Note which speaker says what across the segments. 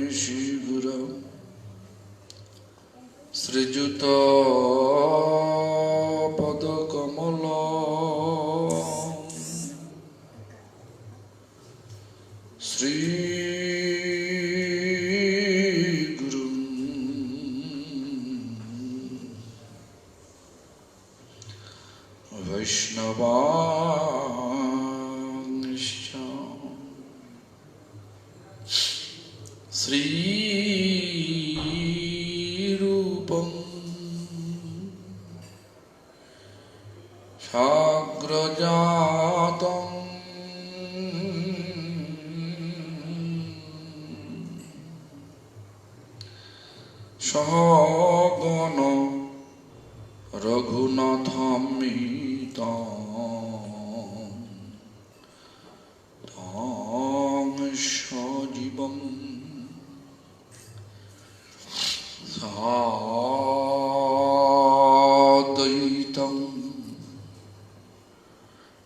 Speaker 1: Shri Guru Srijuta Pada Kamala Sri Guru Vaishnava Sri Rupam Shagrajatam Sahagana Raghunathammitam Tam Shajivam Sadaitam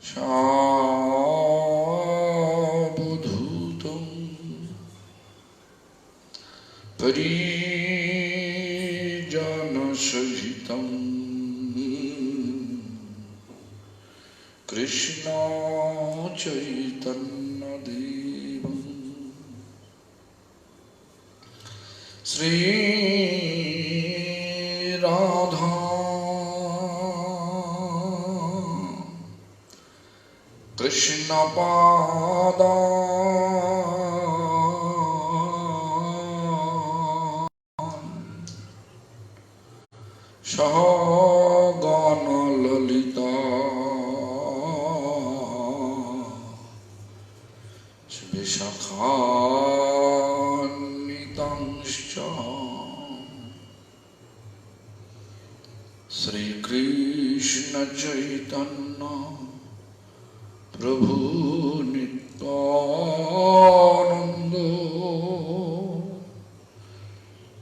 Speaker 1: Shabudhutam Parijana Sahitam Krishna Chaitanya Devam Sri Radha Krishna Pada Sahagana Lalita Vishakhanitanscha Sri Krishna Chaitanya Prabhu Nityananda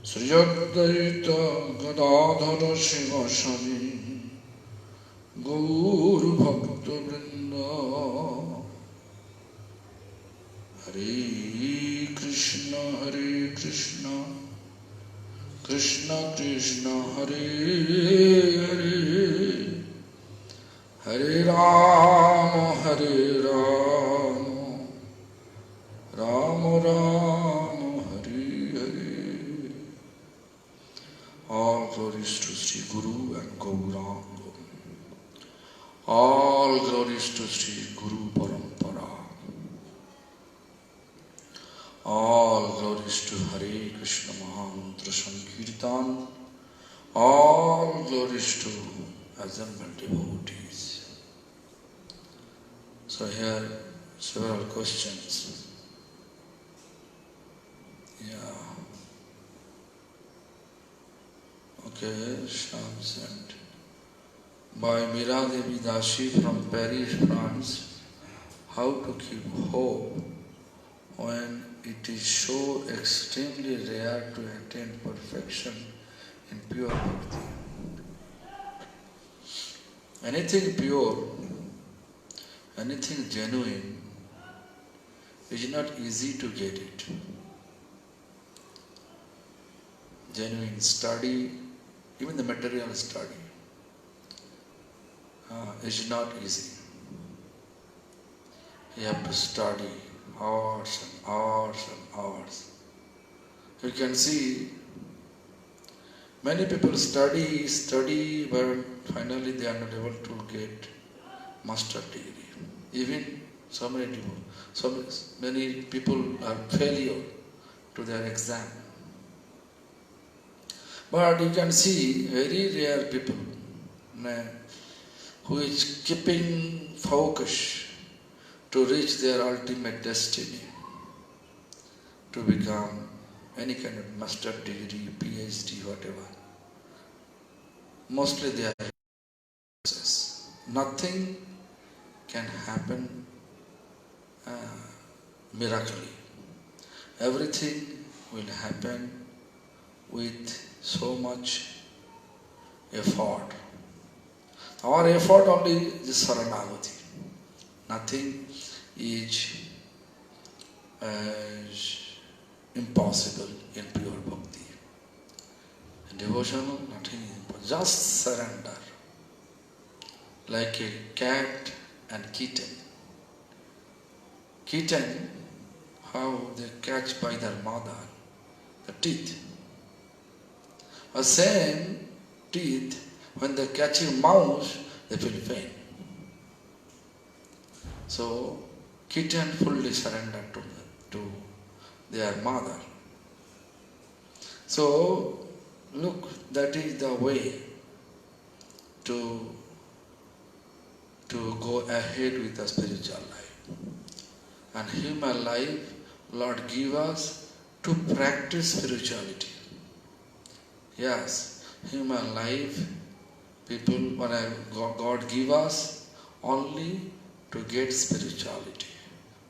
Speaker 1: Sri Advaita Gadadhara Sivasani Gaur Bhakta Vrinda Hare Krishna Krishna Krishna Hare Hare Hare Rama Rama Rama Hare Hare. All glories to Sri Guru and Gauranga. All glories to Sri Guru Parampara. All glories to Hare Krishna Mahamantra Sankirtan. All glories to assembled devotees. So here several questions. Yeah. Okay, Sham sent. By Mira Devi Dashi from Paris, France. How to keep hope when it is so extremely rare to attain perfection in pure bhakti. Anything pure, anything genuine is not easy to get it. Genuine study, even the material study, is not easy. You have to study hours and hours and hours. You can see many people study, but finally they are not able to get master degree. Even so many people are failure to their exam. But you can see very rare people who is keeping focus to reach their ultimate destiny, to become any kind of master degree, PhD, whatever. Mostly they are success. Nothing can happen miraculously. Everything will happen with so much effort. Our effort only is Saranagati. Nothing is impossible in pure bhakti. In devotional, nothing is impossible. Just surrender. Like a cat and kitten. Kitten, how they catch by their mother, the teeth. The same teeth, when they catch a mouse, they feel pain. So, kitten fully surrendered to their mother. So, look, that is the way to go ahead with the spiritual life. And human life, Lord give us to practice spirituality. Yes, human life, people, when God give us only to get spirituality,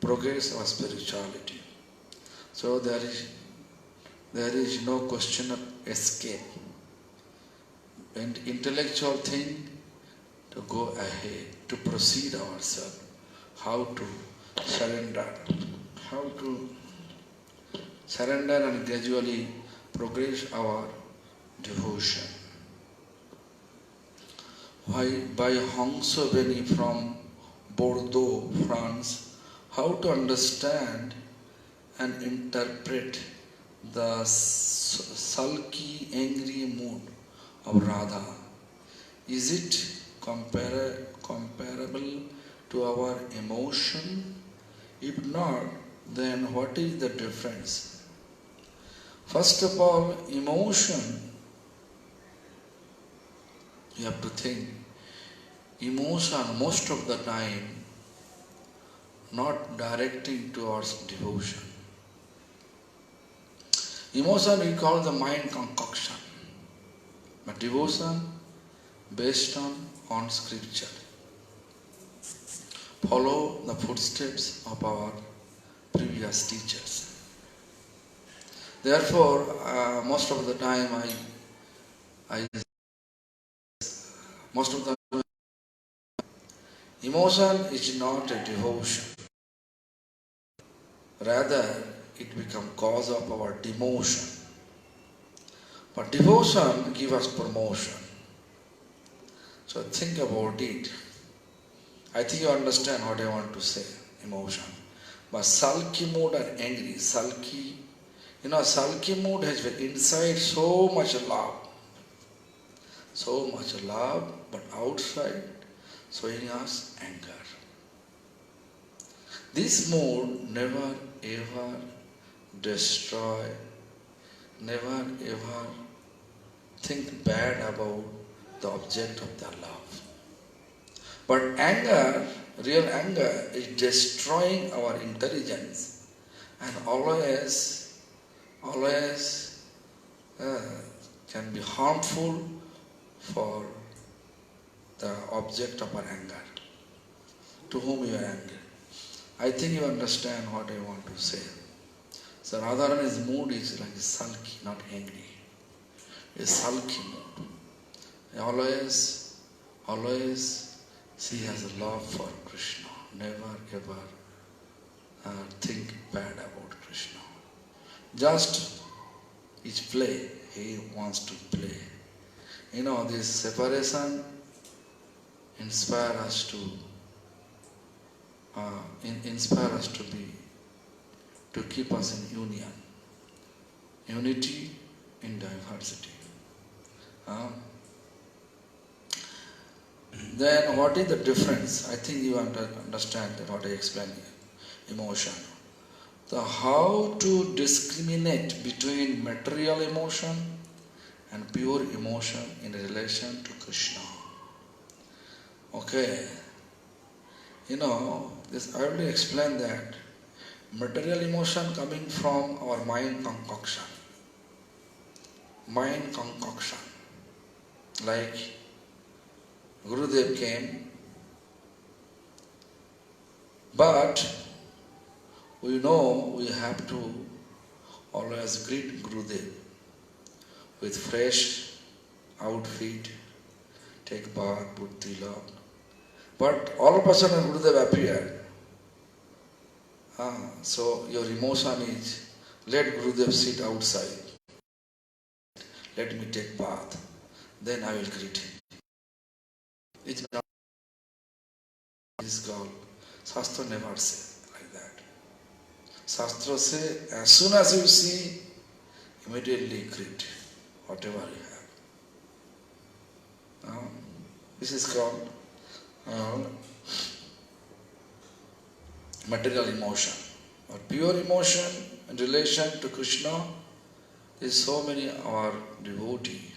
Speaker 1: progress our spirituality. So there is no question of escape. And intellectual thing, to go ahead, to proceed ourselves, how to surrender and gradually progress our devotion. By Hongso Beni from Bordeaux, France, how to understand and interpret the sulky, angry mood of Radha. Is it comparable to our emotion? If not, then what is the difference? First of all, emotion, you have to think, emotion most of the time not directing towards devotion. Emotion we call the mind concoction, but devotion based on scripture. Follow the footsteps of our previous teachers. Therefore, most of the time emotion is not a devotion. Rather, it becomes cause of our demotion. But devotion gives us promotion. So think about it. I think you understand what I want to say, emotion. But sulky mood or angry, sulky mood has inside so much love, but outside showing us anger. This mood never ever destroy, never ever think bad about the object of their love. But anger, real anger, is destroying our intelligence and always can be harmful for the object of our anger, to whom you are angry. I think you understand what I want to say. So Radharani's mood is like sulky, not angry. A sulky mood. Always she has a love for Krishna. Never ever think bad about Krishna. Just it's play. He wants to play. This separation inspire us to keep us in union. Unity in diversity. Then what is the difference? I think you understand what I explained here. Emotion. So how to discriminate between material emotion and pure emotion in relation to Krishna. Okay. This I already explained that material emotion coming from our mind concoction. Mind concoction. Like Gurudev came, but we know we have to always greet Gurudev with fresh outfit, take bath, put tilak. But all of a sudden Gurudev appeared. So your emotion is Let Gurudev sit outside. Let me take bath. Then I will greet him. It's not this girl. Shastra never say like that. Shastra say, as soon as you see, immediately greet whatever you have. This is called material emotion. Or pure emotion in relation to Krishna is so many our devotee.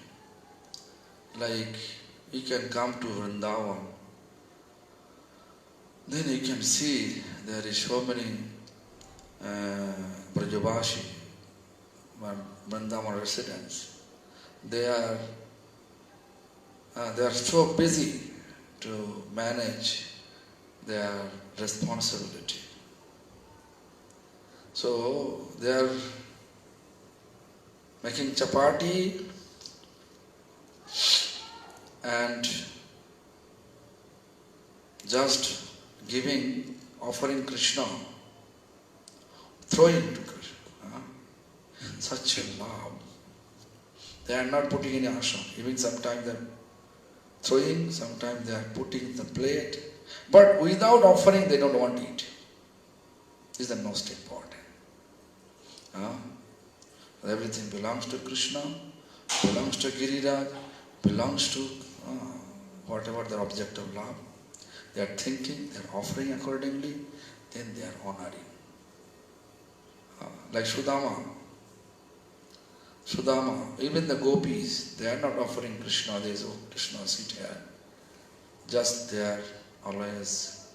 Speaker 1: Like you can come to Vrindavan, then you can see there is so many Brajavashi, Vrindavan residents. They are so busy to manage their responsibility. So they are making chapati and just giving, offering Krishna, throwing to Krishna. Such a love. They are not putting any ashram. Even sometimes they are throwing, sometimes they are putting the plate. But without offering, they don't want to eat. This is the most important. Everything belongs to Krishna, belongs to Giriraj, belongs to whatever their object of love. They are thinking, they are offering accordingly, then they are honoring. Like Sudama, even the gopis, they are not offering Krishna, they say, oh Krishna, sit here. Just they are always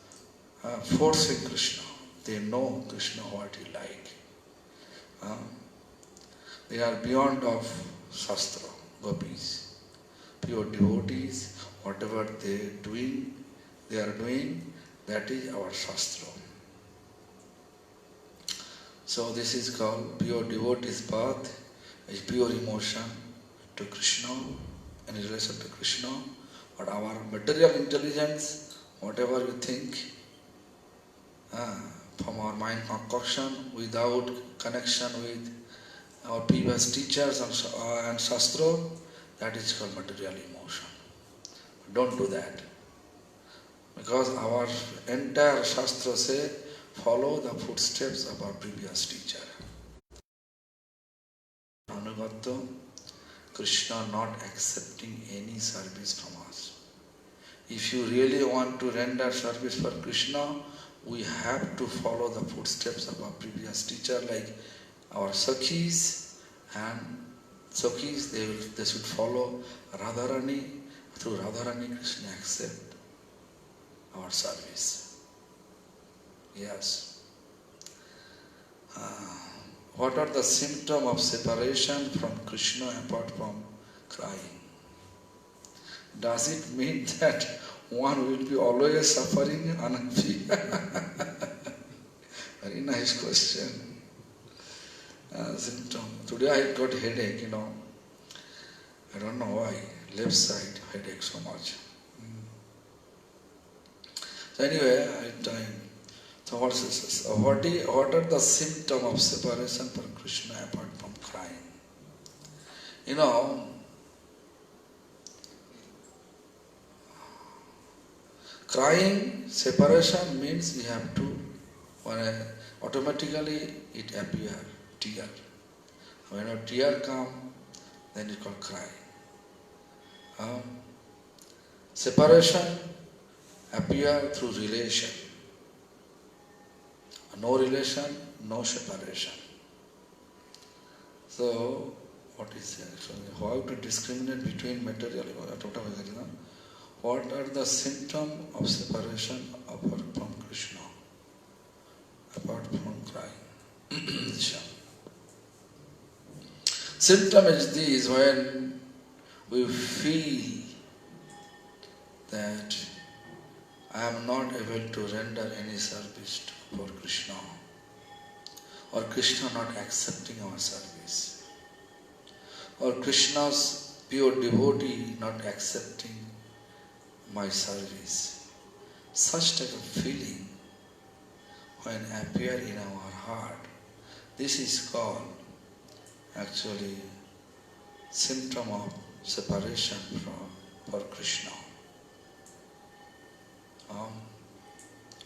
Speaker 1: forcing Krishna. They know Krishna what he like. They are beyond of Shastra, gopis. Pure devotees, whatever they are doing, that is our Shastra. So this is called pure devotee's path, is pure emotion to Krishna, in relation to Krishna. But our material intelligence, whatever you think, from our mind concoction, without connection with our previous teachers and Shastra, that is called material emotion. Don't do that. Because our entire Shastra say, follow the footsteps of our previous teacher. Anugatya, Krishna not accepting any service from us. If you really want to render service for Krishna, we have to follow the footsteps of our previous teacher, like our Sakhis and Sakhis, they should follow Radharani. Through Radharani, Krishna accept our service. Yes. What are the symptoms of separation from Krishna apart from crying? Does it mean that one will be always suffering and unhappy? Very nice question. Symptom. Today I got headache, I don't know why. Left side headache so much. So anyway, so what are the symptoms of separation from Krishna apart from crying? Crying, separation means you have to, automatically it appears, tear. When a tear comes, then it's called crying. Separation appears through relation. No relation, no separation. So, what is actually? How to discriminate between material? What are the symptoms of separation apart from Krishna? Apart from crying. Symptom is this: when we feel that I am not able to render any service for Krishna, or Krishna not accepting our service, or Krishna's pure devotee not accepting my service. Such type of feeling when appear in our heart, This is called actually symptom of separation for Krishna.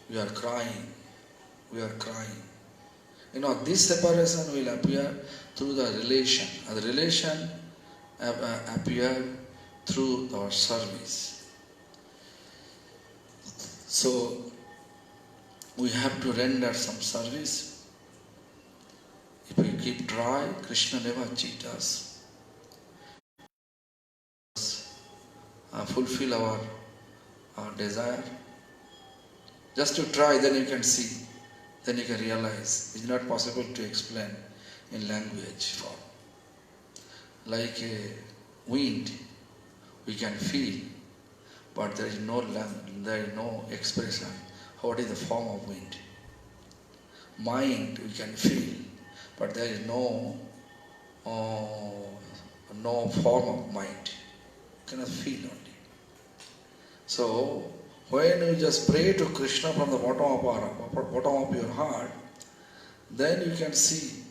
Speaker 1: We are crying. This separation will appear through the relation. And the relation appear through our service. So, we have to render some service. If we keep dry, Krishna never cheat us. Fulfill our desire. Just to try, then you can see, then you can realize. It's not possible to explain in language form. Like a wind, we can feel, but there is no expression. What is the form of wind? Mind, we can feel, but there is no form of mind. You cannot feel only. So, when you just pray to Krishna from the bottom of your heart, then you can see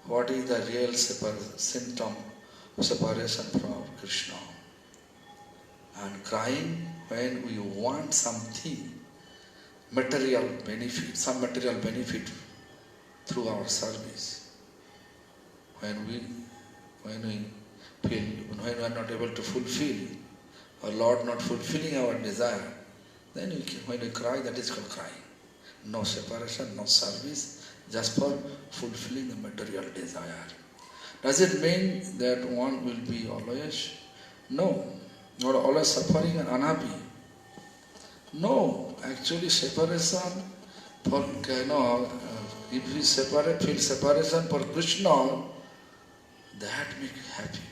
Speaker 1: what is the real symptom of separation from Krishna. And crying when we want something, material benefit, some material benefit through our service. When we are not able to fulfill, or Lord not fulfilling our desire, then when we cry, that is called crying. No separation, no service, just for fulfilling the material desire. Does it mean that one will be always? No, not always suffering and unhappy. No, actually separation for, if we feel separation for Krishna, that makes you happy.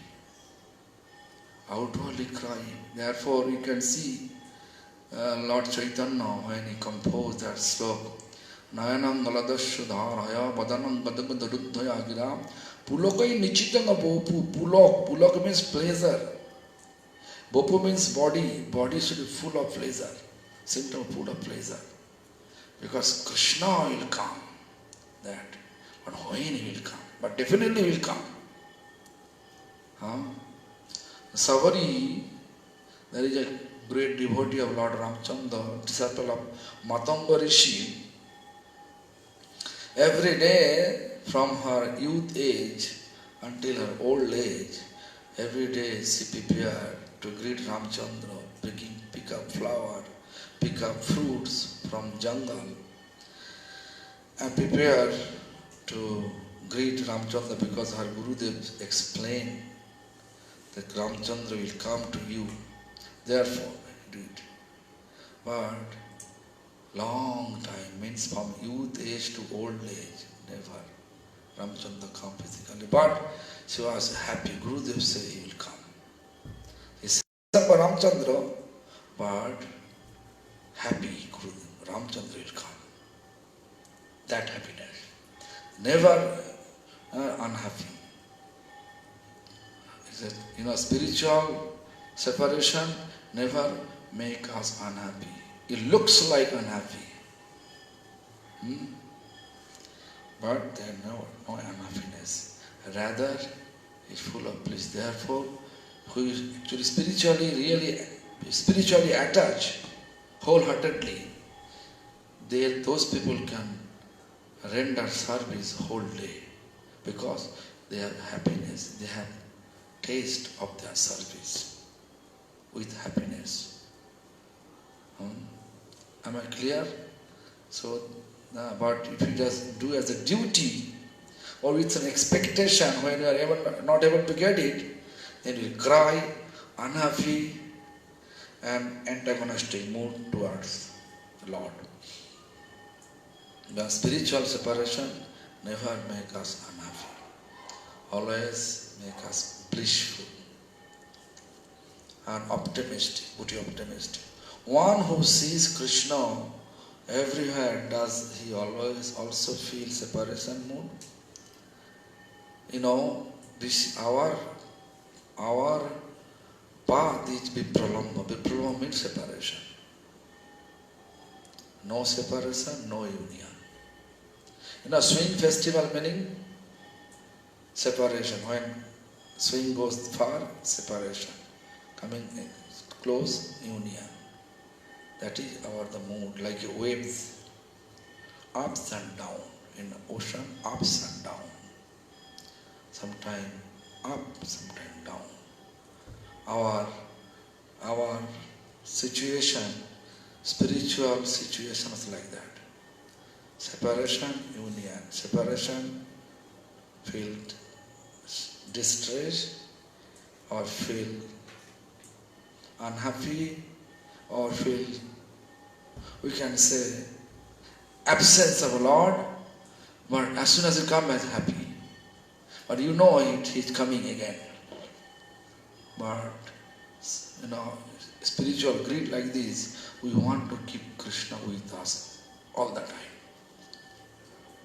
Speaker 1: Outwardly crying. Therefore, you can see Lord Chaitanya when he composed that sloka, Nayanam Naladasya Dharaya Badanam Gadagadarudhaya Gira Pulokai Nichitanga Bopu. Pulok means pleasure. Bopu means body. Body should be full of pleasure. Symptom full of pleasure. Because Krishna will come. That. But when he will come? But definitely he will come. Savari, there is a great devotee of Lord Ramchandra, disciple of Matanga Rishi. Every day from her youth age until her old age, every day she prepared to greet Ramchandra, pick up flower, pick up fruits from jungle, and prepare to greet Ramchandra because her Gurudev explained that Ramchandra will come to you. Therefore, do it. But long time means from youth age to old age, never. Ramchandra come physically. But she was happy. Gurudev said he will come. He said for Ramchandra, but happy Gurudev. Ramchandra will come. That happiness. Never unhappy. Spiritual separation never make us unhappy. It looks like unhappy. But there is no unhappiness. Rather, it's full of bliss. Therefore, who is actually spiritually attached, wholeheartedly, those people can render service whole day because they have happiness, they have taste of their service with happiness. Am I clear? So, but if you just do as a duty or with an expectation when you are not able to get it, then you cry, unhappy and antagonistic mood towards the Lord. The spiritual separation never make us unhappy. Always make us blissful and optimistic, optimistic. One who sees Krishna everywhere, does he always also feel separation mood? This our path is Vipralamba. Vipralamba means separation. No separation, no union. Swing festival meaning separation. When swing goes far, separation. Coming close, union. That is the mood, like waves, ups and down. In the ocean, ups and down. Sometime up, sometime down. Our situation, spiritual situation is like that. Separation, union. Separation, feel distress or feel unhappy or feel, we can say, absence of Lord, but as soon as you come, as happy. But you know it, he's coming again. But, spiritual greed like this, we want to keep Krishna with us all the time.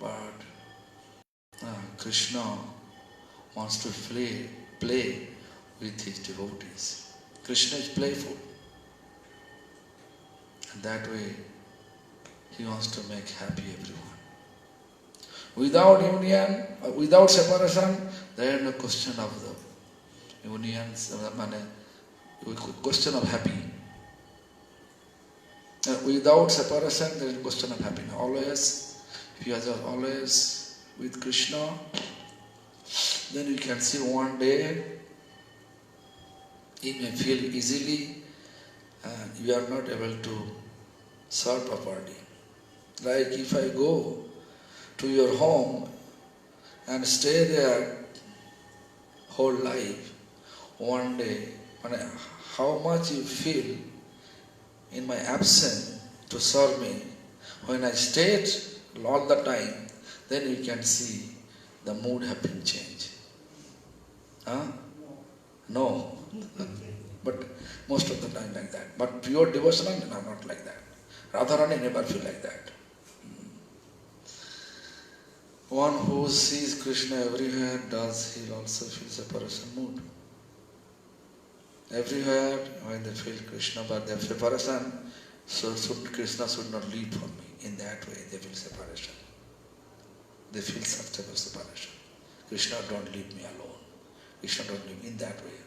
Speaker 1: But Krishna wants to play with his devotees. Krishna is playful. And that way, he wants to make happy everyone. Without union, without separation, there is no question of the unions, question of happy. Without separation, there is a question of happiness. Always, if you are always with Krishna, then you can see one day, you may feel easily, and you are not able to serve properly. Like if I go to your home and stay there whole life, one day, how much you feel in my absence to serve me. When I stayed all the time, then you can see the mood have been changed. Huh? No. But most of the time like that. But pure devotional, no, not like that. Radharani never feel like that. One who sees Krishna everywhere does, he also feels a separation mood. Everywhere when they feel Krishna, but their separation, so Krishna should not leave from me. In that way they feel separation. They feel such separation. Krishna don't leave me alone. Krishna don't leave me in that way.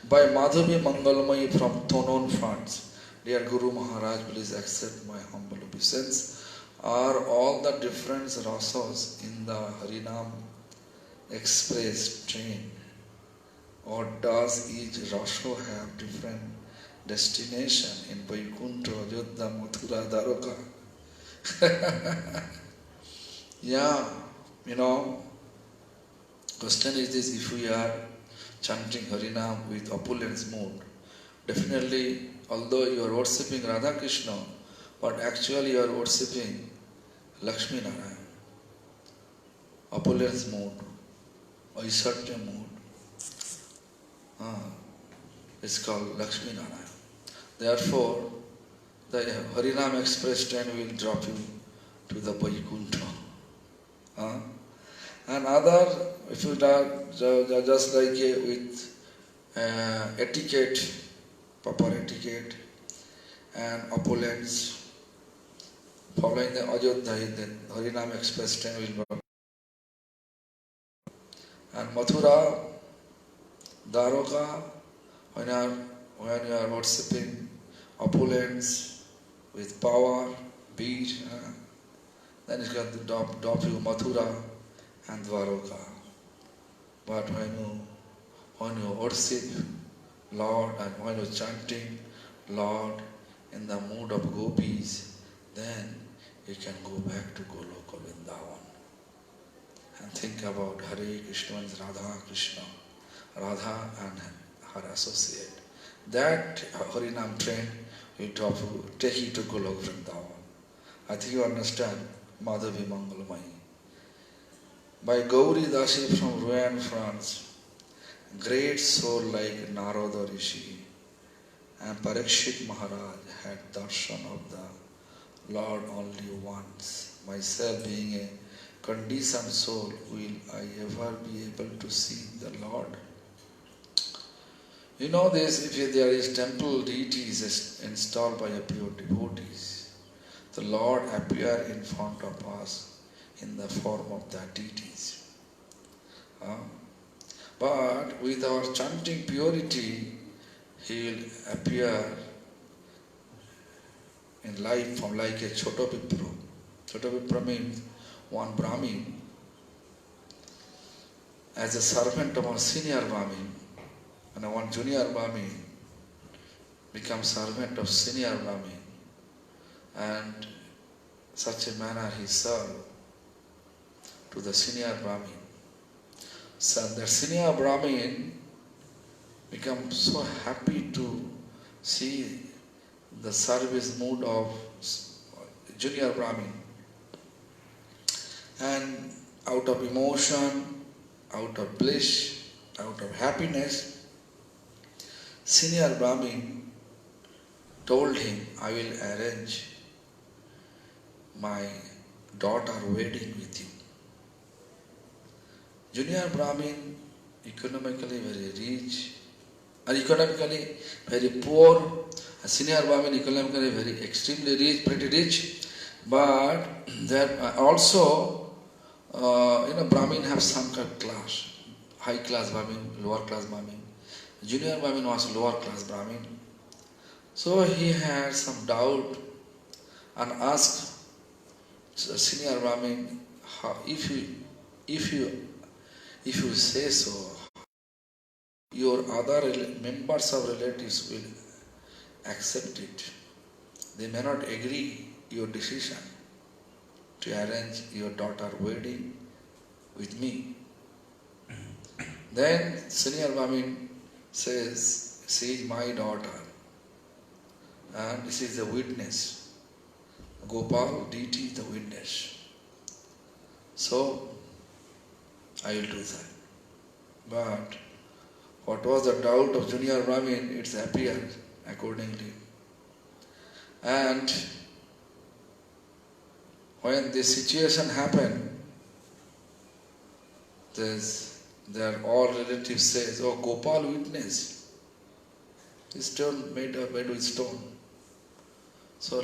Speaker 1: By Madhavi Mangalmayi from Tonon funds, dear Guru Maharaj, please accept my humble obeisance. Are all the different rasas in the Harinam Express train? Or does each rasa have different destination in Vaikuntha, Ayodhya, Mathura, Dwarka? Yeah, question is this: if we are chanting Harinam with opulence mood, definitely, although you are worshipping Radha Krishna, but actually you are worshipping Lakshmi Narayana. Opulence mood, Aishwarya mood. It's called Lakshmi Narayana. Therefore, the Harinam Express train will drop you to the Vaikuntha. And other, if you are just like with etiquette, proper etiquette and opulence, following the Ayodhya, then Harinam Express train will drop. And Mathura, Dwarka, when you are worshipping opulence with power, beat, then it's going to drop you Mathura and Dwarka. But when you worship Lord and when you are chanting Lord in the mood of gopis, then you can go back to Goloka Vrindavan and think about Hare Krishna and Radha Krishna, Radha and her associate. That Harinam train will take you to Goloka Vrindavan. I think you understand Madhavi Mangalmayi. By Gauri Dasi from Rouen, France, great soul like Narada Rishi and Parikshit Maharaj had darshan of the Lord only once. Myself being a conditioned soul, will I ever be able to see the Lord? You know this, if there is temple deities installed by a pure devotees, the Lord appear in front of us in the form of the deities. But with our chanting purity, he will appear in life from like a Choto Vipra. Choto Vipra means one Brahmin as a servant of one senior Brahmin, and one junior Brahmin becomes servant of senior Brahmin, and such a manner he served to the senior Brahmin. So the senior Brahmin becomes so happy to see the service mood of junior Brahmin, and out of emotion, out of bliss, out of happiness, senior Brahmin told him, I will arrange my daughter wedding with you. Junior Brahmin, economically very rich, or economically very poor, senior Brahmin economically very extremely rich, pretty rich, but there also, Brahmin have some kind of class, high class Brahmin, lower class Brahmin. Junior Brahmin was lower class Brahmin. So he had some doubt and asked the senior Brahmin, if you say so, your other members of relatives will accept it. They may not agree your decision to arrange your daughter wedding with me. Then senior Brahmin says, she is my daughter, and this is the witness. Gopal deity is the witness. So I will do that. But what was the doubt of junior Brahmin, it's appeared accordingly. And when this situation happened, their all relatives says, oh, Gopal witnessed. His stone made with stone. So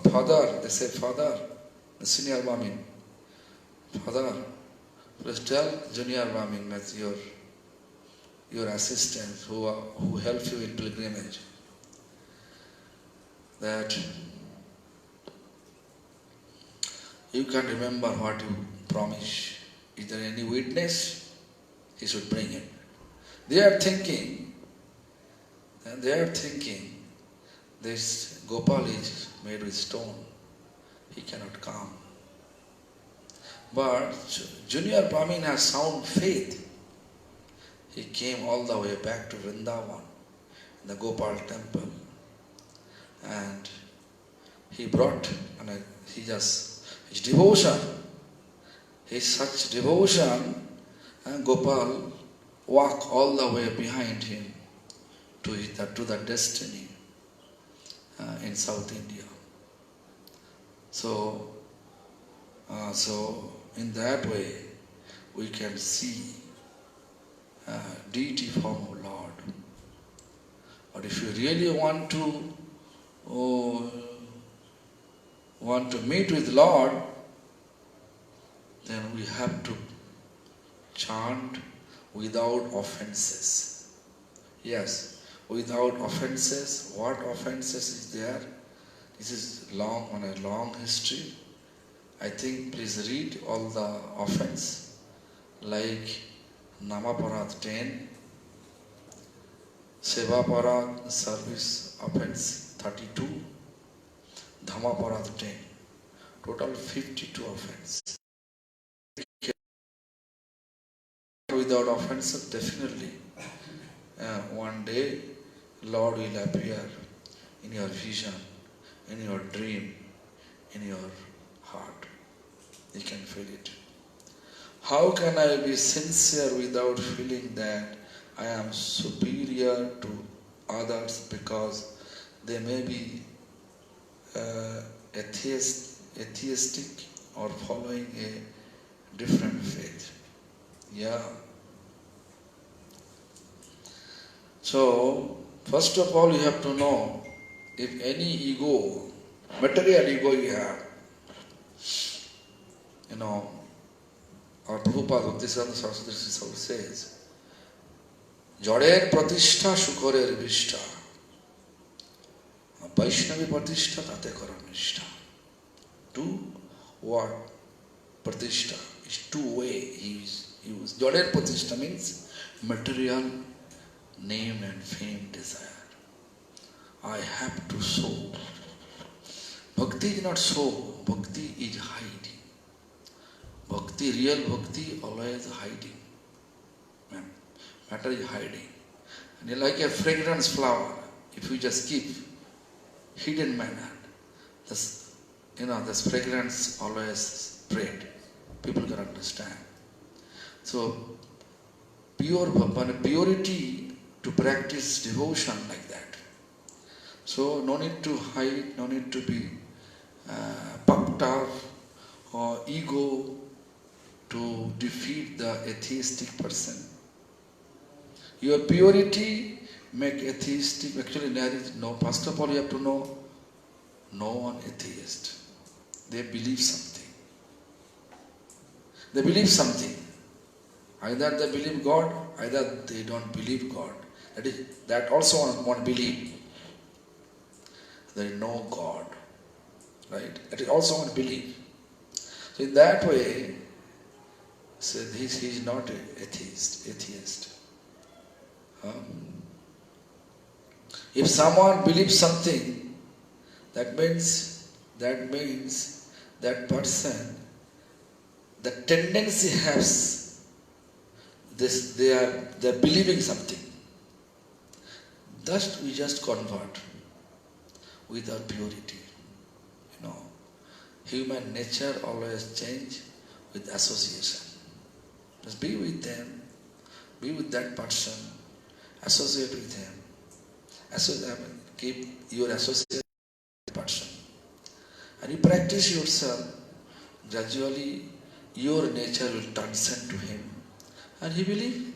Speaker 1: father, they say, father, the senior Brahmin, father, please tell junior Brahmin that your assistants who help you in pilgrimage, that you can remember what you promised. Is there any witness? He should bring it. They are thinking this Gopal is made with stone. He cannot come. But junior Brahmin has sound faith. He came all the way back to Vrindavan, the Gopal temple, and he brought, his devotion, his such devotion, and Gopal walked all the way behind him to the destiny in South India. So in that way, we can see deity form of Lord. But if you really want to meet with Lord, then we have to chant without offenses. Yes, without offenses. What offenses is there? This is on a long history. I think please read all the offense, like Namaparad 10, Sevaparad service offense 32, Dhammaparad 10, total 52 offense. Without offenses, definitely one day Lord will appear in your vision, in your dream, in your heart. You can feel it. How can I be sincere without feeling that I am superior to others because they may be atheistic or following a different faith? Yeah. So, first of all, you have to know, if any ego, material ego you have, Our Prabhupada Bhaktisiddhanta Saraswati Thakur says, Jader pratishtha shukorer vishta, Vaishnavi pratishtha tate karanishta. Two word pratishtha is two way he is used. Jader pratishtha means material name and fame desire. I have to show. Bhakti is not show, bhakti is hiding. Bhakti, real bhakti, always hiding. Matter is hiding. And you like a fragrance flower, if you just keep hidden manner, this fragrance always spread. People can understand. So, purity to practice devotion like that. So, no need to hide, no need to be puffed up or ego to defeat the atheistic person. Your purity make atheistic. Actually, there is no. First of all, you have to know no one atheist. They believe something. They believe something. Either they believe God, either they don't believe God. That also one believe. There is no God. Right? That is also one belief. So in that way, so he is not an atheist. If someone believes something, that means that person, the tendency has this, they are believing something. Thus we just convert with our purity. Human nature always change with association. Just be with them, be with that person, associate with him. Keep your association with that person. And you practice yourself, gradually your nature will transcend to him. And he believe.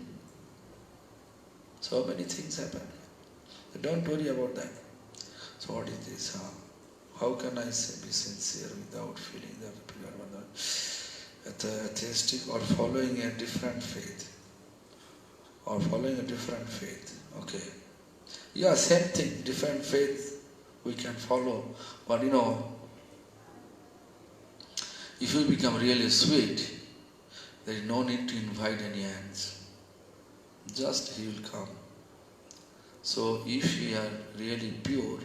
Speaker 1: So many things happen. So don't worry about that. So what is this? How can I say be sincere without feeling that people are atheistic or following a different faith? Okay. Yeah, same thing, different faith we can follow. But if you become really sweet, there is no need to invite any ants. Just he will come. So if we are really pure,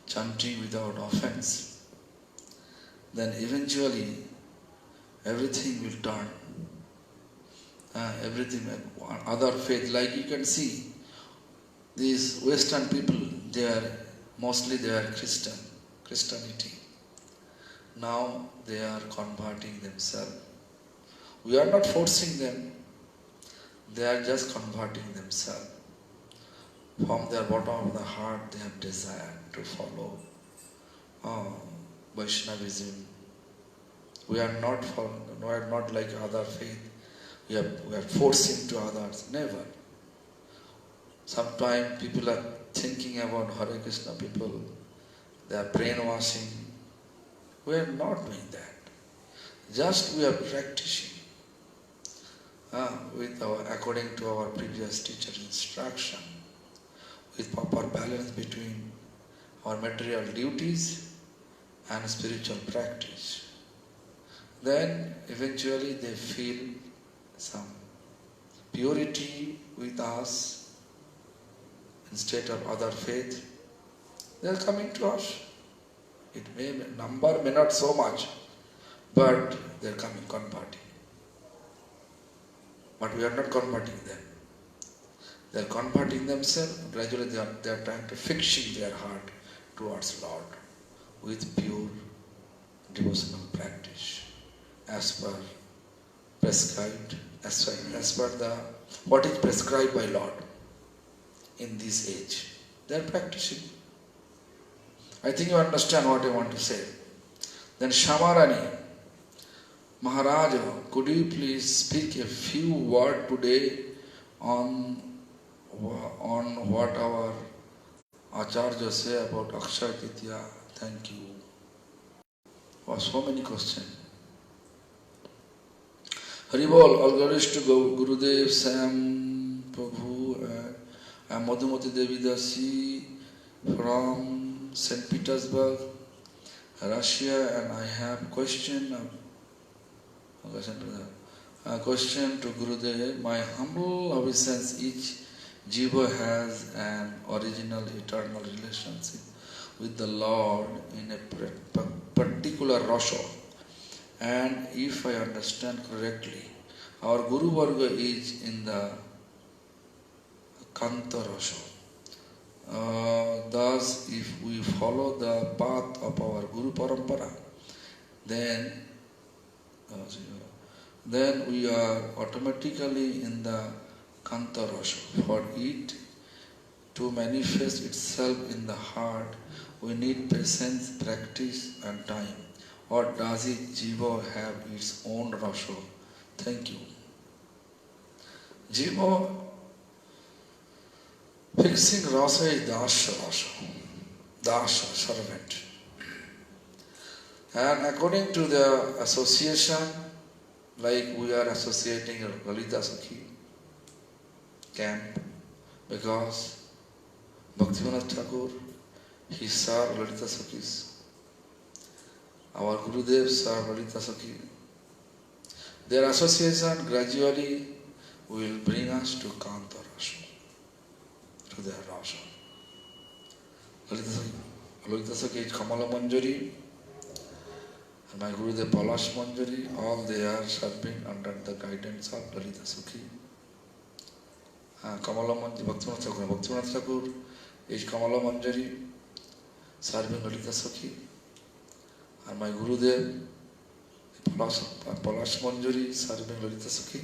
Speaker 1: chanting without offense, then eventually everything will turn. Everything, other faith, like you can see, these Western people, mostly they are Christianity. Now they are converting themselves. We are not forcing them, they are just converting themselves. From their bottom of the heart, they have desire to follow Vaishnavism. We are not like other faith. We are forcing to others. Never. Sometimes people are thinking about Hare Krishna people. They are brainwashing. We are not doing that. Just we are practicing according to our previous teacher's instruction, with proper balance between our material duties and spiritual practice. Then eventually they feel some purity with us instead of other faith. They are coming to us. Number may not so much, but they are coming, converting. But we are not converting them. They are converting themselves. Gradually they are trying to fixing their heart towards Lord with pure devotional practice, as per prescribed, as per what is prescribed by Lord in this age. They are practicing. I think you understand what I want to say. Then Shamarani, Maharaj, could you please speak a few words today on what our Acharya say about Akshaya Tritiya? Thank you. Oh, so many questions. Haribol, all glories to Gurudev, Sam, Prabhu, and Madhumati Devi Dasi from St. Petersburg, Russia, and I have question to Gurudev. My humble obeisance, each jiva has an original eternal relationship with the Lord in a particular rasha. And if I understand correctly, our Guru Varga is in the Kanta rasha. Thus, if we follow the path of our Guru Parampara, then we are automatically in the Kanta rasha. For it to manifest itself in the heart, we need patience, practice and time. Or does it jiva have its own rasha? Thank you. Jiva fixing rasa is dasha rasha. Dasha, servant. And according to the association, like we are associating Lalita Sakhi camp, because Bhaktivinoda Thakur, he served Lalita Sakhis. Our Gurudev served Lalita Sakhi. Their association gradually will bring us to Kanta Rasha, to their Rasha. Lalita Sakhi is Kamala Manjari, and my Gurudev Palash Manjari, all they are serving under the guidance of Lalita Sakhi. Kamala Manjari, Bhaktivinoda Thakur is Kamala Manjari, serving Lalita Sakhi. And my Gurudev, Palash Manjari, serving Lalita Sakhi.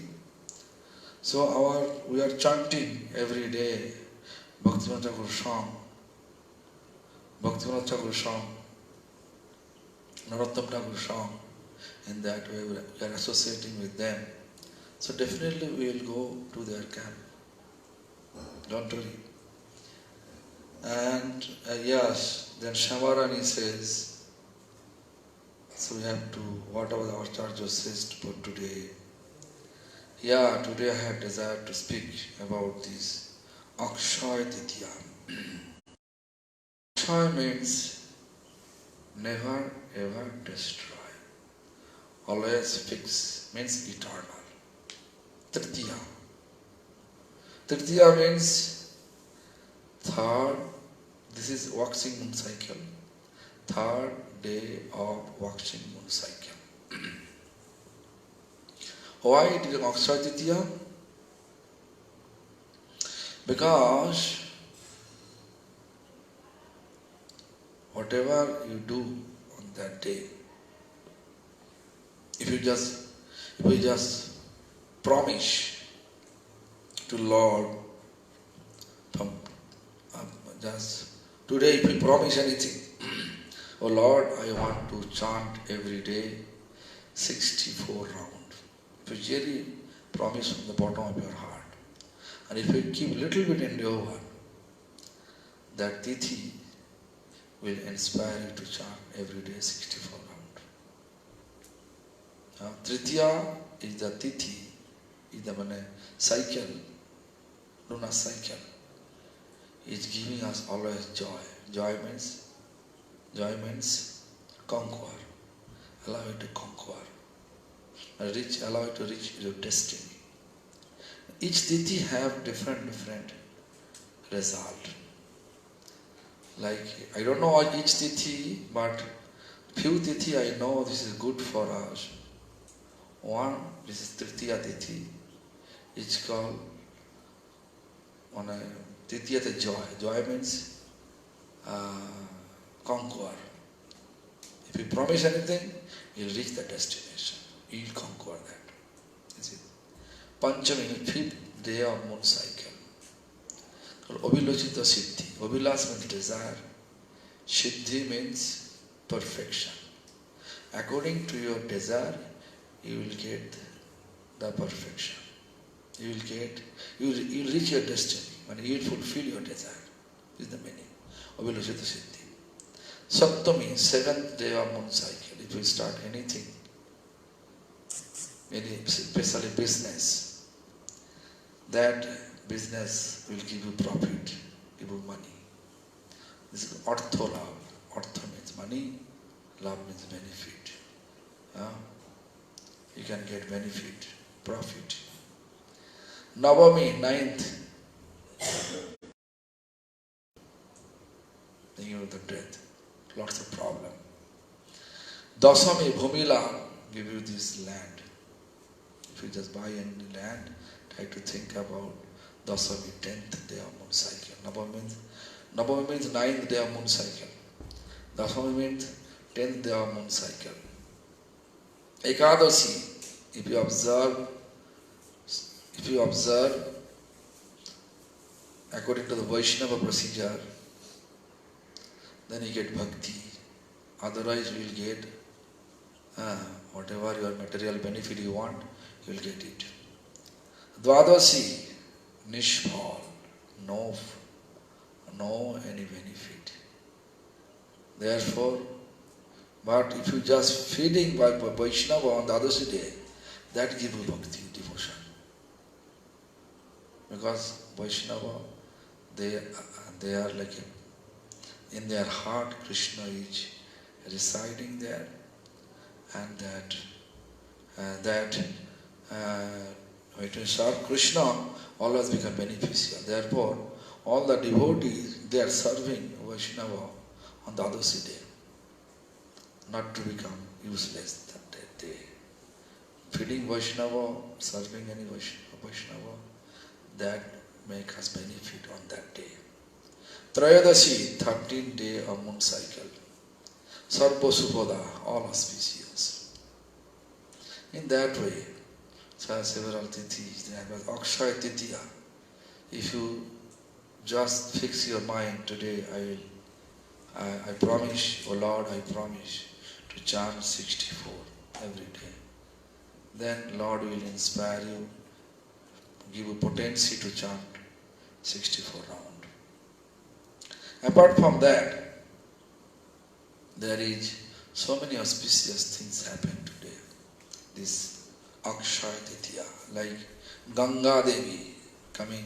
Speaker 1: So we are chanting every day Bhaktivinoda Thakur song, Bhaktivinoda Thakur song, Narottam Thakur song. In that way we are associating with them. So definitely we will go to their camp. Don't worry. And yes, then Shamarani says, so we have to, whatever our charge says for today. Yeah, today I have desired to speak about this Akshaya Titiya. Akshaya means never ever destroy. Always fix means eternal. Tritiya. Tritiya means third, this is waxing moon cycle. Third day of waxing moon cycle. Why it is Akshaya Titiya? Because whatever you do on that day, if you just promise to Lord, just today if you promise anything, oh Lord, I want to chant every day 64 rounds. If you really promise from the bottom of your heart, and if you keep little bit endeavor, that tithi will inspire you to chant every day 64 rounds. Tritiya is the tithi, is the cycle, lunar cycle. It's giving us always joy. Joy means conquer. Allow it to conquer. Allow it to reach your destiny. Each tithi have different result. Like, I don't know each tithi, but few tithi I know this is good for us. One, this is Tritiya tithi. It's called Tritiya the joy. Joy means conquer. If you promise anything, you'll reach the destination. You'll conquer that. Is it? Panchami, 5th day of moon cycle. Abhilochita Siddhi. Abhilas means desire. Siddhi means perfection. According to your desire, you will get the perfection. You will reach your destiny and you will fulfill your desire. This is the meaning. Abhilochita Siddhi. Saptami, 7th day of moon cycle. If you start anything, any especially business, that business will give you profit, give you money. This is artho love. Artho means money, love means benefit. You can get benefit, profit. Navami, ninth, thinking of the death, lots of problem. Dasami, Bhumila, give you this land. If you just buy any land, try to think about Dasami, 10th day of moon cycle. Navami means 9th day of moon cycle. Dasami means 10th day of moon cycle. Ekadasi, if you observe according to the Vaishnava procedure, then you get bhakti. Otherwise you will get whatever your material benefit you want, you will get it. Dwadasi, nishbhal, no any benefit. Therefore, but if you just feeding by Vaishnava on the Dwadasi day, that gives you bhakti, devotion. Because Vaishnava, they are like in their heart Krishna is residing there, and when you serve Krishna, always become beneficial. Therefore, all the devotees, they are serving Vaishnava on the Dwadasi day, not to become useless that day. Feeding Vaishnava, serving any Vaishnava, that make us benefit on that day. Trayodasi, 13th day of moon cycle. Sarva Subhoda, all auspicious. In that way, several tithis, there was Akshaya Titiya. If you just fix your mind today, I promise, oh Lord, I promise to chant 64 every day. Then Lord will inspire you, give you potency to chant 64 rounds. Apart from that, there is so many auspicious things happen today. This Akshaya Titiya, like Ganga Devi coming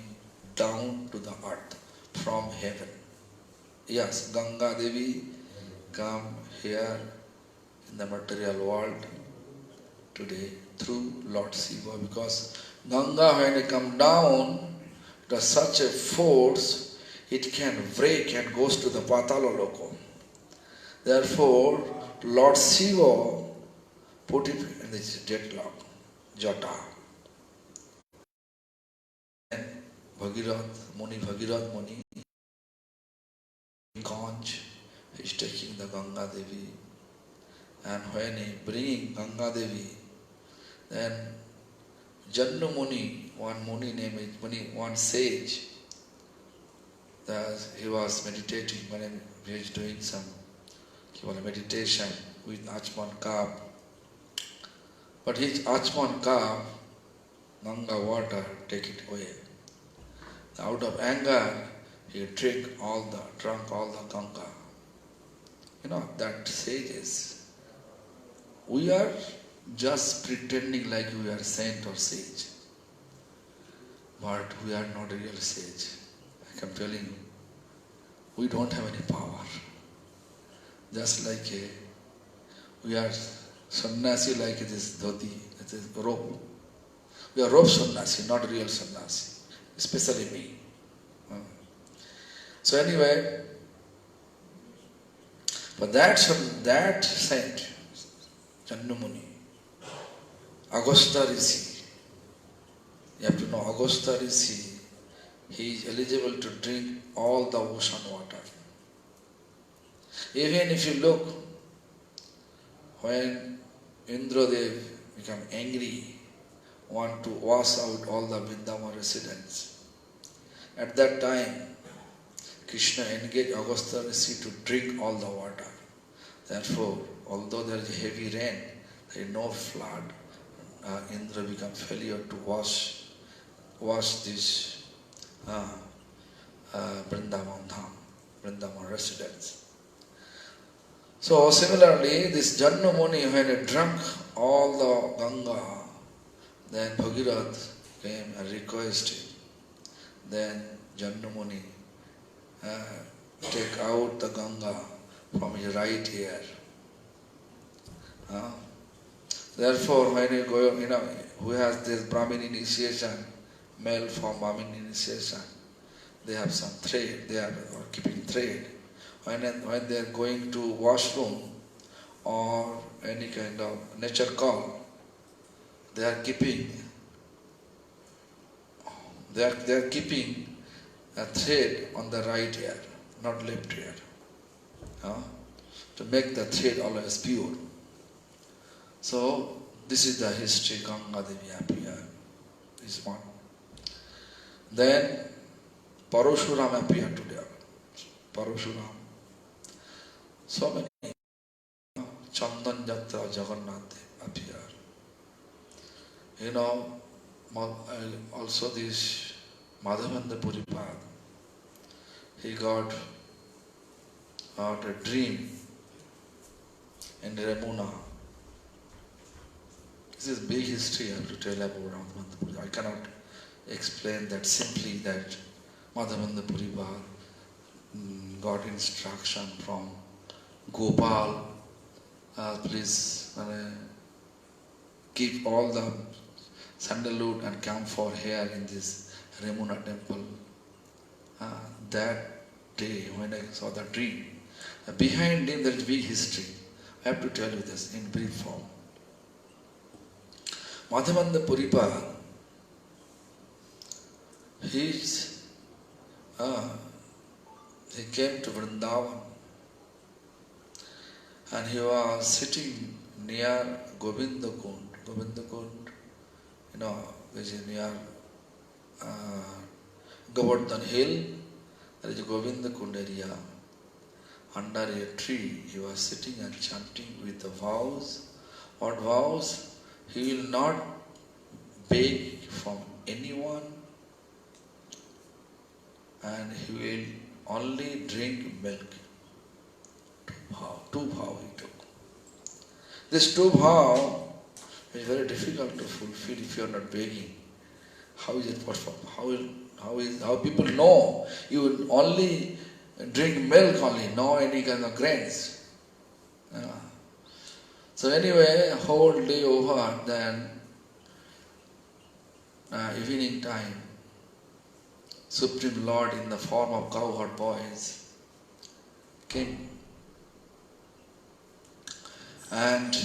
Speaker 1: down to the earth from heaven. Yes, Ganga Devi come here in the material world today through Lord Shiva, because Ganga, when it come down, it has such a force, it can break and goes to the Patala Loko. Therefore, Lord Shiva put it in this deadlock, Jata. And Bhagirath Muni, Conch, he is taking the Ganga Devi. And when he bringing Ganga Devi, then Jannu Muni, one Muni named Muni, one sage, he was meditating when he was doing some meditation with Achman Kaab. But his Achman Kaab, Ganga water, take it away. Out of anger, he drunk all the Ganga. You know, that sages. We are just pretending like we are saint or sage. But we are not a real sage. I'm telling you, we don't have any power. Just like we are sannyasi, like this dhoti, it is rope. We are rope sannyasi, not real sannyasi, especially me. So anyway, but that saint, Jannu Muni, Agastya Rishi, you have to know Agastya Rishi, he is eligible to drink all the ocean water. Even if you look, when Indradev become angry, want to wash out all the Vrindavan residents, at that time, Krishna engaged Agastya Rishi to drink all the water. Therefore, although there is heavy rain, there is no flood, Indra become failure to wash this Vrindavan Dham, Vrindavan residents. So similarly, this Jannu Muni, when he drank all the Ganga, Then Bhagirath came and requested. Then Jannamuni take out the Ganga from his right ear. Therefore, when you go, who has this Brahmin initiation, male from Brahmin initiation, they have some thread, they are keeping thread. When they are going to washroom or any kind of nature call, they are keeping a thread on the right ear, not left ear, to make the thread always pure. So this is the history. Ganga Devi appeared. This one. Then Parashuram appeared today. Parashuram. So many Chandan Jatra Jagannath appeared. Also this Madhavendra Puripad, he got a dream in Ramuna. This is big history I have to tell about Madhavendra Puripad. I cannot explain that simply that Madhavendra Puripad got instruction from Gopal, please keep all the sandalwood and camphor here in this Ramuna temple. That day when I saw the dream, behind him there is big history. I have to tell you this in brief form. Madhavendra Puripad, he came to Vrindavan and he was sitting near Govinda Kund. Govinda Kund, which is near Govardhan Hill. There is a Govinda Kund area. Under a tree, he was sitting and chanting with the vows. What vows? He will not beg from anyone and he will only drink milk. Two vow he took. This two vow is very difficult to fulfill if you are not begging. How is it possible? How people know you will only drink milk only, no any kind of grains. So anyway, whole day over, then evening time, Supreme Lord in the form of cowherd boys came and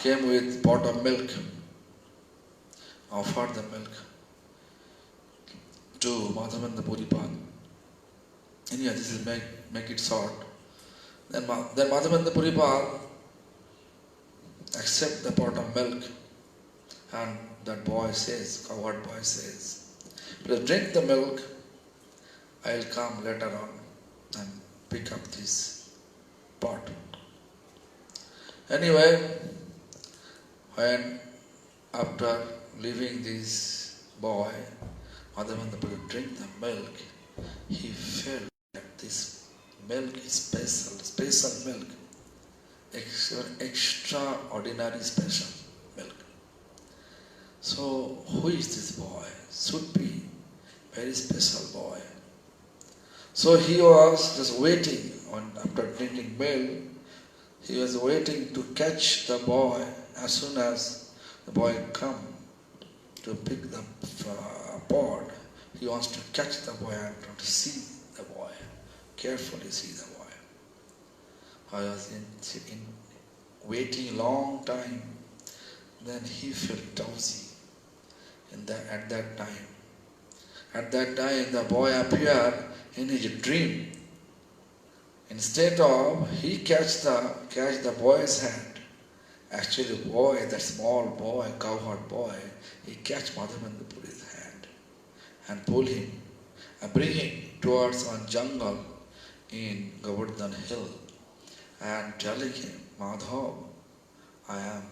Speaker 1: came with pot of milk, offered the milk to Madhavendra Puripad. Anyway, this is make it short. Then Madhavendra Puripad accept the pot of milk, and that boy says, cowherd boy says, please drink the milk, I'll come later on and pick up this pot. Anyway, when after leaving this boy, Madhavendra Puripad drink the milk, he felt that this milk is special milk. Extraordinary special milk. So who is this boy? Should be very special boy. So he was just waiting after drinking milk. He was waiting to catch the boy as soon as the boy come to pick the pot. He wants to catch the boy and to see the boy, carefully see the boy. I was in waiting long time. Then he felt drowsy. At that time, the boy appeared in his dream. Instead of he catch the boy's hand, actually the boy, that small boy, cowherd boy, he catch Madhavendra Puri's hand and pull him and bring him towards one jungle in Govardhan Hill. And telling him, Madhav, I am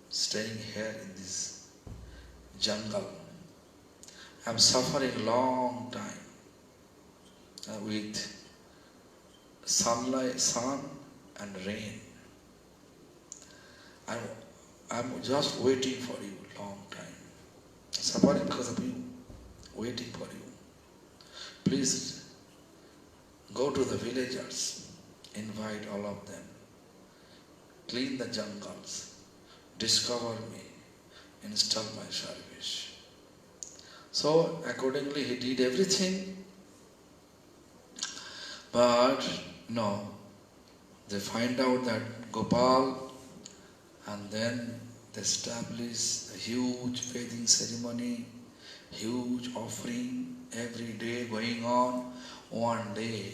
Speaker 1: staying here in this jungle. I am suffering long time with sun and rain. I'm just waiting for you. suffering because of you, waiting for you. Please go to the villagers, invite all of them, clean the jungles, discover me, install my service. So accordingly he did everything, but no, they find out that Gopal, and then they establish a huge bathing ceremony, huge offering every day going on. One day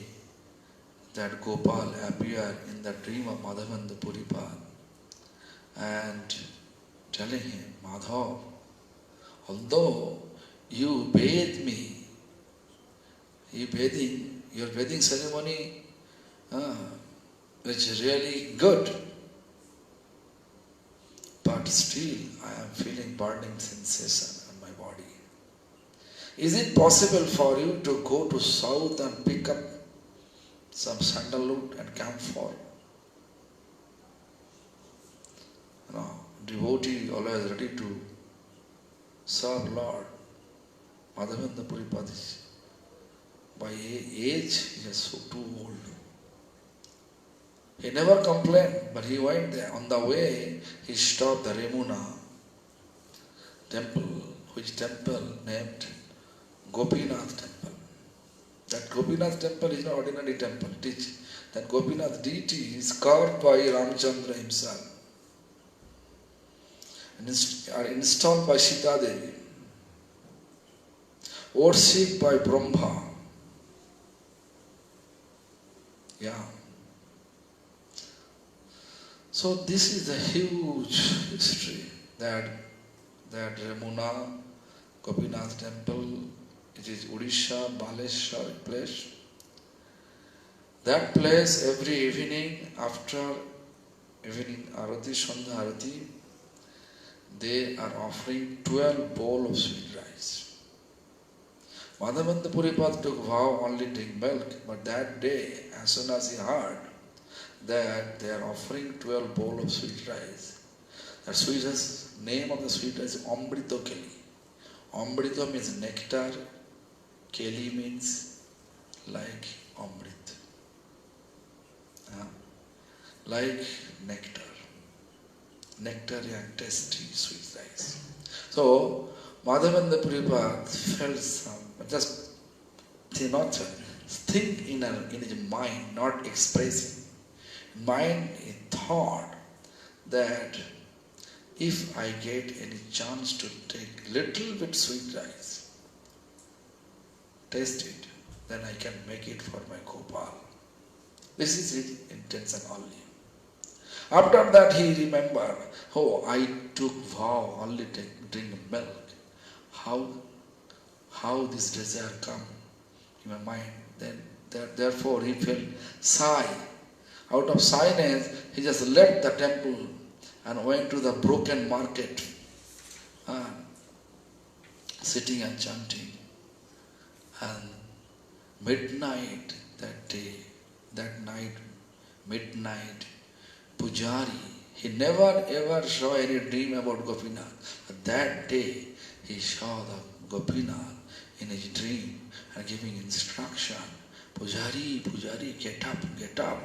Speaker 1: that Gopal appeared in the dream of Madhavan the Puripad and telling him, Madhav, although you bathe me, your bathing ceremony is really good, but still I am feeling burning sensation on my body. Is it possible for you to go to south and pick up some sandalwood and camphor? Devotee always ready to serve Lord. Madhavan the Puripad is by age he is so too old. He never complained, but he went there. On the way, he stopped the Remuna temple, which temple named Gopinath temple. That Gopinath temple is not ordinary temple. That Gopinath deity is carved by Ramchandra himself and installed by Sita Devi, worshipped by Brahma. Yeah. So this is the huge history that Remuna Gopinath temple, it is Odisha, Baleshwar place. That place every evening after evening Arati, Sandhya Arati, they are offering 12 bowls of sweet rice. Madhavan the Puripad took vow only drink milk, but that day, as soon as he heard that they are offering 12 bowls of sweet rice, the sweet rice, name of the sweet rice is Amrito Keli. Amrito means nectar, Keli means like Amrit, like nectar. Nectar and tasty sweet rice. So, Madhavan the Puripad felt some, just think in his mind, not expressing. Mind, he thought that if I get any chance to take little bit sweet rice, taste it, then I can make it for my Gopal. This is his intention only. After that he remembered, I took vow only drink milk. How this desire come in my mind? Then therefore he felt sigh. Out of shyness, he just left the temple and went to the broken market, sitting and chanting. And midnight that day, midnight, Pujari, he never ever saw any dream about Gopinath. But that day, he saw the Gopinath in his dream and giving instruction. Pujari, get up.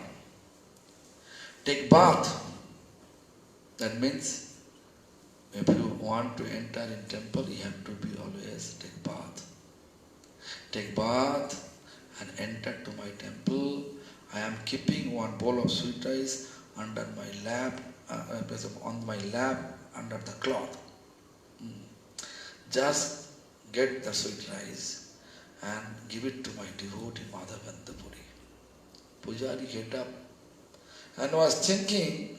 Speaker 1: Take bath. That means, if you want to enter in temple, you have to be always take bath. Take bath and enter to my temple. I am keeping one bowl of sweet rice under my lap, on my lap under the cloth. Just get the sweet rice and give it to my devotee Madhavan the Puri. Pujari get up and was thinking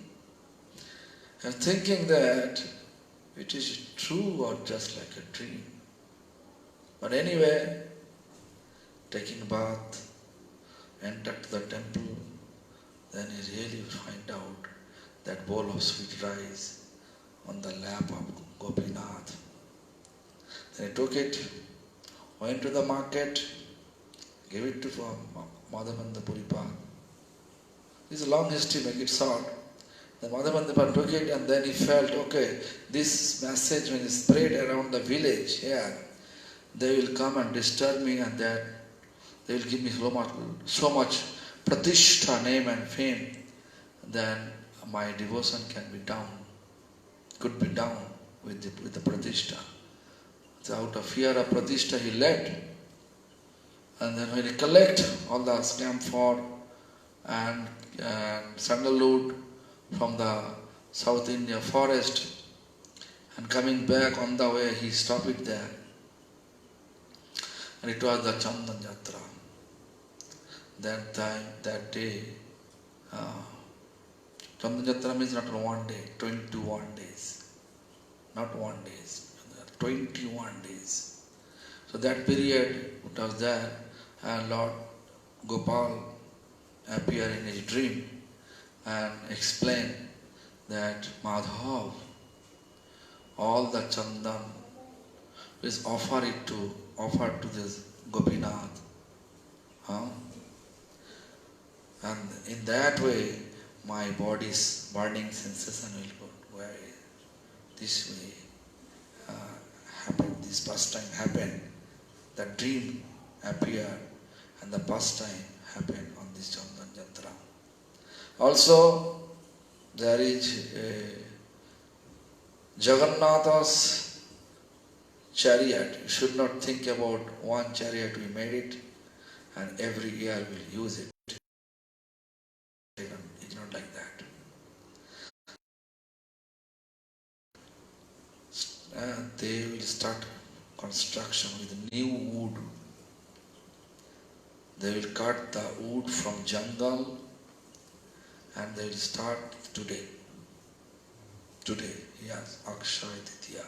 Speaker 1: that it is true or just like a dream. But anyway, taking bath, entered to the temple, then he really find out that bowl of sweet rice on the lap of Gopinath. Then he took it, went to the market, gave it to Madhavan the Puripad. This is a long history, make it short. The Madhavendra took it and then he felt, okay, this message when is spread around the village here, they will come and disturb me and that they will give me so much pratishtha, name and fame, then my devotion can be down, could be down with the pratishtha. So out of fear of pratishtha he left. And then when he collect all the camphor and sandalwood from the South India forest and coming back on the way he stopped it there. And it was the Chandan Yatra. That day, Chandan Yatra means not one day, 21 days. Not 1 day, 21 days. So that period it was there, and Lord Gopal appeared in his dream and explained that Madhav, all the chandan is offered to this Gopinath. And in that way, my body's burning sensation will go away. This way happened. This pastime happened. The dream appeared, and the pastime happened on this Chandan Yatra. Also, there is Jagannatha's chariot. You should not think about one chariot, we made it, and every year we'll use it. It's not like that. They will start construction with new wood. They will cut the wood from jungle and they will start today. Today, yes, Akshaya Titiya.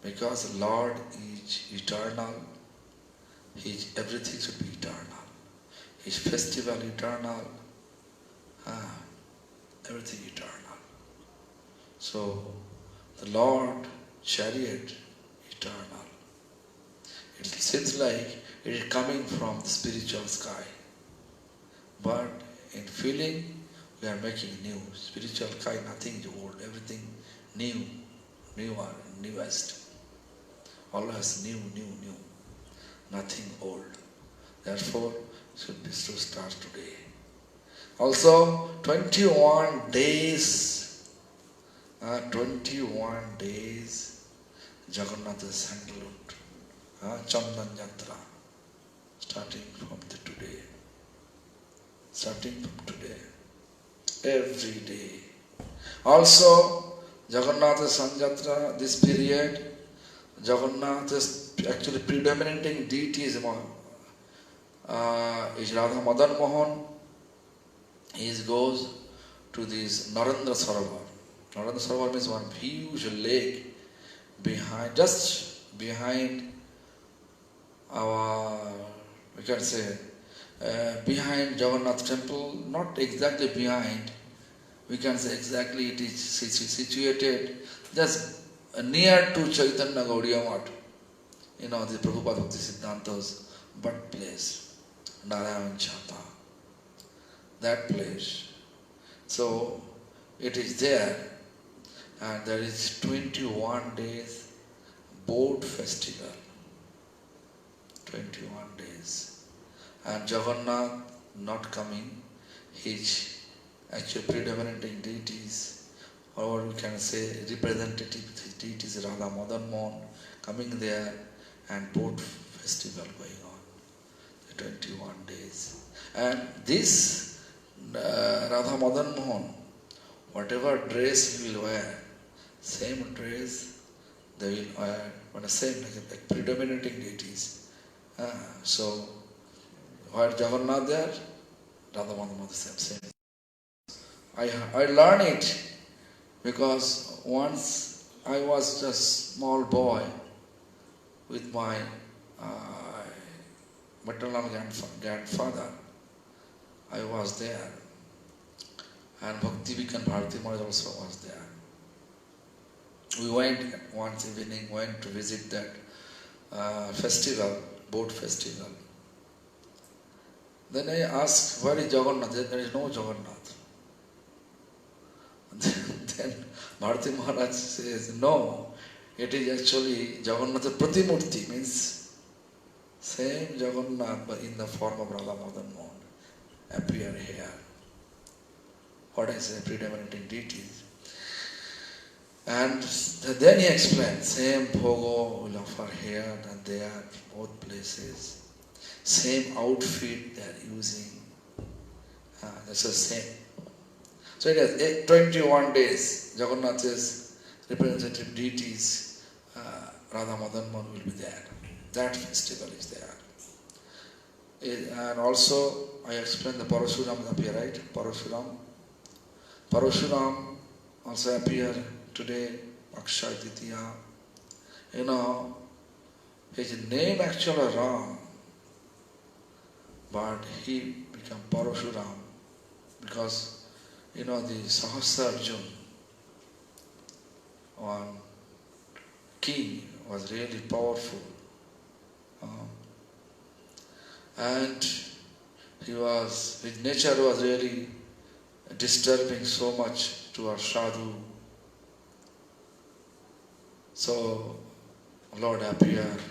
Speaker 1: Because Lord is eternal, everything should be eternal. His festival eternal, everything eternal. So, the Lord chariot eternal. It seems like it is coming from the spiritual sky. But in feeling, we are making new. Spiritual sky, nothing is old, everything new, newer, newest. Always new. Nothing old. Therefore, should start today. Also, 21 days, 21 days, Jagannatha's sandalwood, Chandan Yatra, starting from today. Starting from today. Every day. Also, Jagannatha's Sandhyatra, this period, Jagannatha's actually predominating deity is Radha Madan Mohan. He goes to this Narendra Sarovar. Narendra Sarovar means one huge lake just behind our, we can say, behind Jagannath temple, not exactly behind, we can say exactly it is situated just near to Chaitanya Gaudiya Math. The Prabhupada Bhakti Siddhanta's birthplace, Narayan Chata. That place. So, it is there, and there is 21 days boat festival. 21 days. And Jagannath not coming, his actual predominating deities, or we can say representative deities, Radha Madan Mohan, coming there, and boat festival going on. The 21 days. And this Radha Madan Mohan, whatever dress he will wear, same dress they will wear, but the same like predominating deities. So, where Jagannath there, Radha Madan Mohan the same. I learned it because once I was just small boy with my maternal grandfather. I was there, and Bhakti Vikan Bharati Maharaj also was there. We went once evening, to visit that festival, boat festival. Then I asked, where is Jagannath? There is no Jagannath. Bharati Maharaj says, no, it is actually Jagannath's Pratimurti, means same Jagannath but in the form of Radha Madan Mohan appear here. What I say, predominating deities. And then he explains, same bhogo will offer here and there, both places. Same outfit they are using. That's the same. So it has 21 days. Jagannath's representative deities, Radha Madan Mohan will be there. That festival is there. And also, I explained the Parashuram appear, right? Parashuram also appear today, Akshaya Titiya. You know, his name actually Ram, but he became Parashuram because, you know, the Sahasra Arjun, one king, was really powerful. And his nature was really disturbing so much to our sadhu. So Lord appeared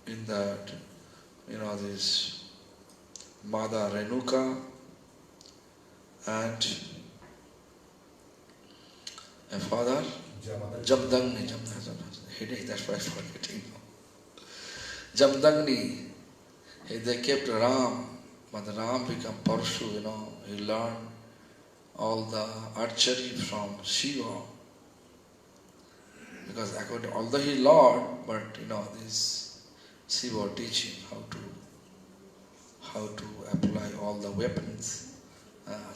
Speaker 1: in that, you know, this Mother Renuka and a father Jamdagni. Headache, that's why I'm forgetting. Jamdagni, they kept Ram, but Ram became Parshu, you know, he learned all the archery from Shiva. Because although he Lord, but you know, this Shiva teach him how to apply all the weapons.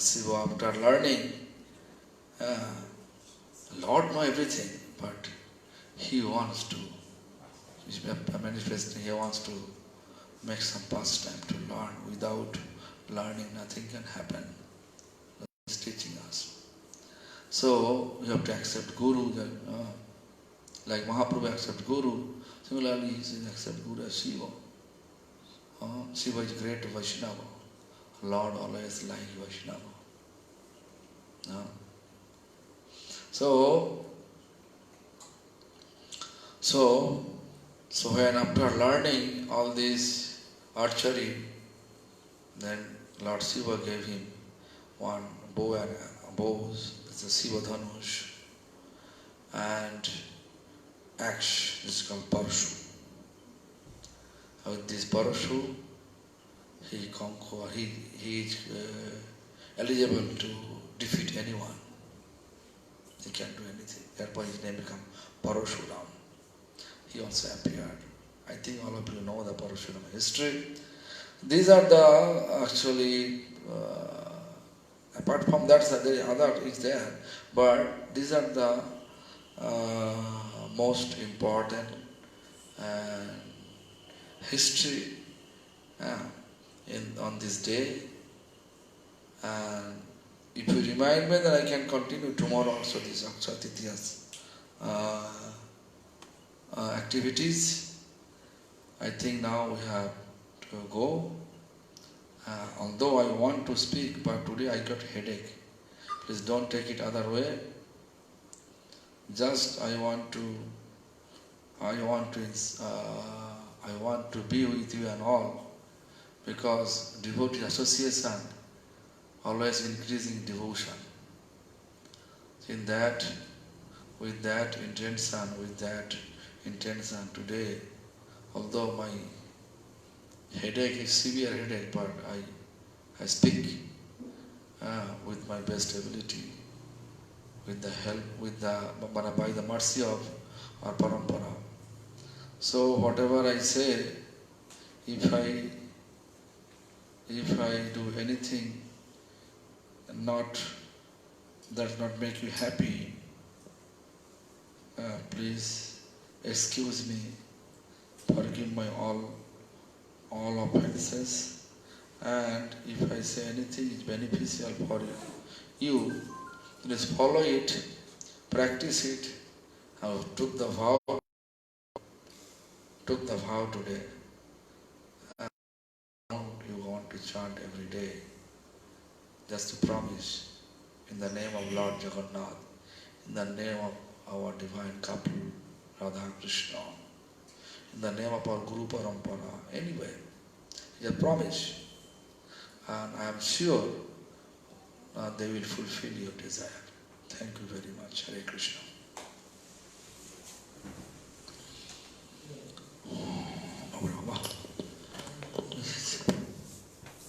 Speaker 1: Shiva, after learning, Lord know everything, but he wants to, manifesting, he wants to make some pastime to learn. Without learning, nothing can happen. He's teaching us. So, you have to accept Guru, like Mahaprabhu accept Guru. Similarly, he says accept Guru as Shiva. Shiva is great Vaishnava. Lord always like Vaishnava. So when after learning all this archery, then Lord Shiva gave him one bow and bows, it's a Shiva Dhanush, and axe, this is called Parashu. With this Parashu, he is eligible to defeat anyone. He can do anything. Therefore his name became Parashuram. He also appeared. I think all of you know the Parashuram history. These are the actually, apart from that, the other is there, but these are the most important history on this day. And if you remind me, then I can continue tomorrow also these Akshaya Titiya's activities. I think now we have to go. Although I want to speak, but today I got headache. Please don't take it other way. Just I want to be with you and all, because devotee association always increasing devotion. With that intention today, although my headache is severe headache, but I speak with my best ability, with the help, by the mercy of our parampara. So whatever I say, if I do anything that not make you happy, please excuse me, forgive my all offenses, and if I say anything is beneficial for you, please follow it, practice it. I took the vow today, and you want to chant every day. Just to promise in the name of Lord Jagannath, in the name of our divine couple, Radha Krishna, in the name of our Guru Parampara, anywhere. He has promised, and I am sure they will fulfill your desire. Thank you very much. Hare Krishna.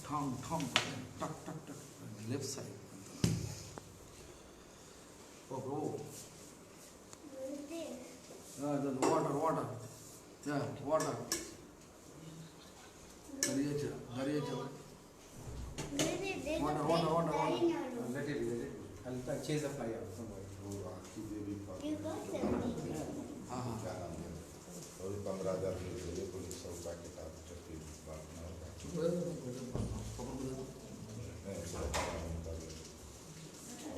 Speaker 2: Tongue, tuck, left side. Oh, bro. The water. Yeah, water. Water. Let it. I'll chase the fly out somewhere.
Speaker 3: You got something. और 15,000 के police सब का किताब चक्की बात ना होगा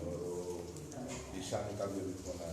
Speaker 3: और ईशान का भी बना